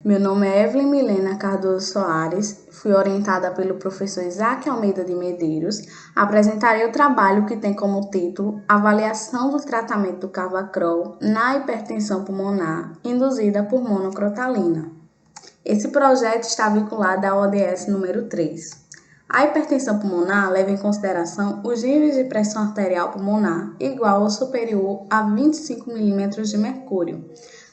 Meu nome é Evelyn Milena Cardoso Soares, fui orientada pelo professor Isaac Almeida de Medeiros. Apresentarei o trabalho que tem como título Avaliação do tratamento do Cavacrol na hipertensão pulmonar induzida por monocrotalina. Esse projeto está vinculado à ODS número 3. A hipertensão pulmonar leva em consideração os níveis de pressão arterial pulmonar igual ou superior a 25 milímetros de mercúrio.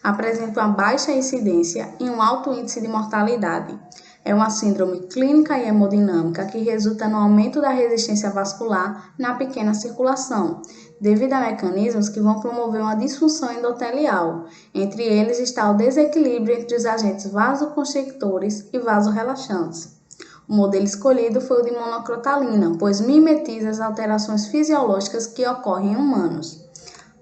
Apresenta uma baixa incidência e um alto índice de mortalidade. É uma síndrome clínica e hemodinâmica que resulta no aumento da resistência vascular na pequena circulação, devido a mecanismos que vão promover uma disfunção endotelial. Entre eles está o desequilíbrio entre os agentes vasoconstrictores e vasorrelaxantes. O modelo escolhido foi o de monocrotalina, pois mimetiza as alterações fisiológicas que ocorrem em humanos.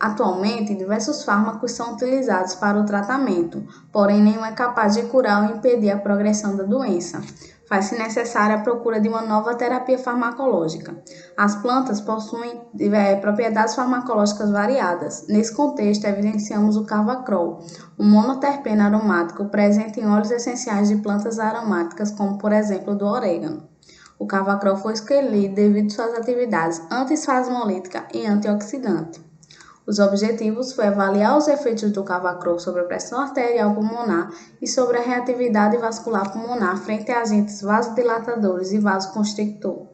Atualmente, diversos fármacos são utilizados para o tratamento, porém nenhum é capaz de curar ou impedir a progressão da doença. Faz-se necessária a procura de uma nova terapia farmacológica. As plantas possuem propriedades farmacológicas variadas. Nesse contexto, evidenciamos o Cavacrol, um monoterpeno aromático presente em óleos essenciais de plantas aromáticas, como por exemplo do orégano. O Cavacrol foi escolhido devido às suas atividades antiespasmolítica e antioxidante. Os objetivos foi avaliar os efeitos do Cavacrol sobre a pressão arterial pulmonar e sobre a reatividade vascular pulmonar frente a agentes vasodilatadores e vasoconstrictor.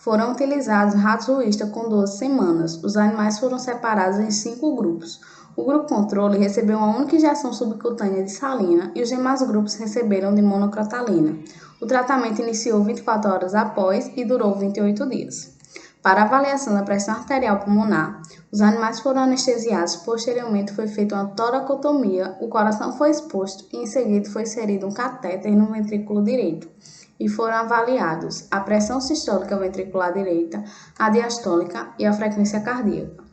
Foram utilizados ratos Wista com 12 semanas. Os animais foram separados em 5 grupos. O grupo controle recebeu uma única injeção subcutânea de salina e os demais grupos receberam de monocrotalina. O tratamento iniciou 24 horas após e durou 28 dias. Para avaliação da pressão arterial pulmonar, os animais foram anestesiados, posteriormente foi feita uma toracotomia, o coração foi exposto e em seguida foi inserido um catéter no ventrículo direito e foram avaliados a pressão sistólica ventricular direita, a diastólica e a frequência cardíaca.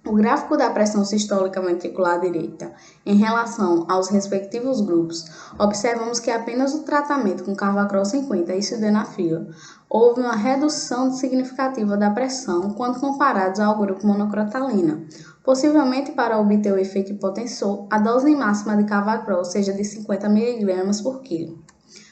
O gráfico da pressão sistólica ventricular direita em relação aos respectivos grupos, observamos que apenas o tratamento com Cavacrol 50 e sildenafil houve uma redução significativa da pressão quando comparados ao grupo monocrotalina. Possivelmente para obter o efeito hipotensor, a dose máxima de Cavacrol seja de 50 mg por quilo.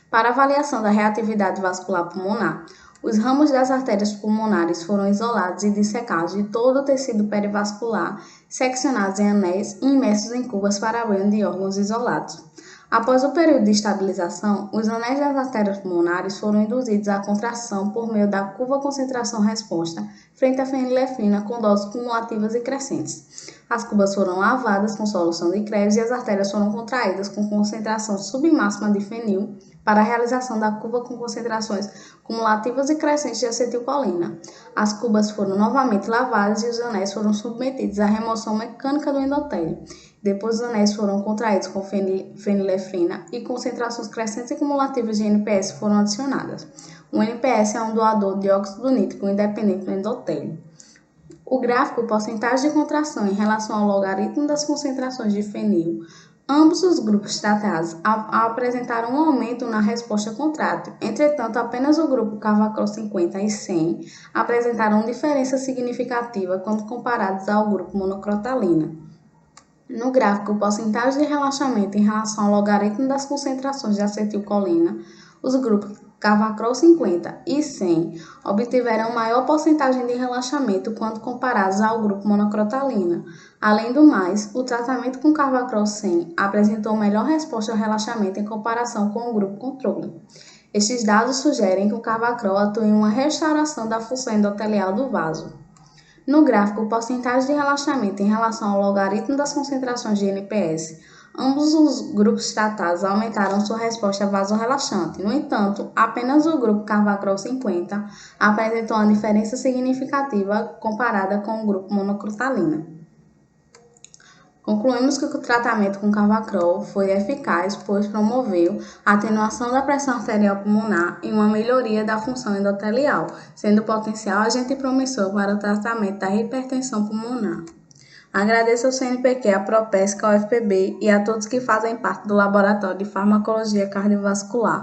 Para avaliação da reatividade vascular pulmonar, os ramos das artérias pulmonares foram isolados e dissecados de todo o tecido perivascular, seccionados em anéis e imersos em cubas para banho de órgãos isolados. Após o período de estabilização, os anéis das artérias pulmonares foram induzidos à contração por meio da curva concentração-resposta frente à fenilefrina com doses cumulativas e crescentes. As cubas foram lavadas com solução de Krebs e as artérias foram contraídas com concentração submáxima de fenil para a realização da curva com concentrações cumulativas e crescentes de acetilcolina. As cubas foram novamente lavadas e os anéis foram submetidos à remoção mecânica do endotélio. Depois, os anéis foram contraídos com fenilefrina e concentrações crescentes e cumulativas de NPS foram adicionadas. O NPS é um doador de dióxido nítrico independente do endotélio. O gráfico porcentagem de contração em relação ao logaritmo das concentrações de fenil. Ambos os grupos tratados apresentaram um aumento na resposta contrátil. Entretanto, apenas o grupo Cavacrol 50 e 100 apresentaram diferença significativa quando comparados ao grupo monocrotalina. No gráfico porcentagem de relaxamento em relação ao logaritmo das concentrações de acetilcolina, os grupos Cavacrol 50 e 100 obtiveram maior porcentagem de relaxamento quando comparados ao grupo monocrotalina. Além do mais, o tratamento com Cavacrol 100 apresentou melhor resposta ao relaxamento em comparação com o grupo controle. Estes dados sugerem que o Cavacrol atua em uma restauração da função endotelial do vaso. No gráfico porcentagem de relaxamento em relação ao logaritmo das concentrações de NPS, ambos os grupos tratados aumentaram sua resposta vasorrelaxante. No entanto, apenas o grupo Cavacrol 50 apresentou uma diferença significativa comparada com o grupo monocrotalina. Concluímos que o tratamento com Cavacrol foi eficaz, pois promoveu a atenuação da pressão arterial pulmonar e uma melhoria da função endotelial, sendo potencial agente promissor para o tratamento da hipertensão pulmonar. Agradeço ao CNPq, à Propesc, ao UFPB e a todos que fazem parte do Laboratório de Farmacologia Cardiovascular.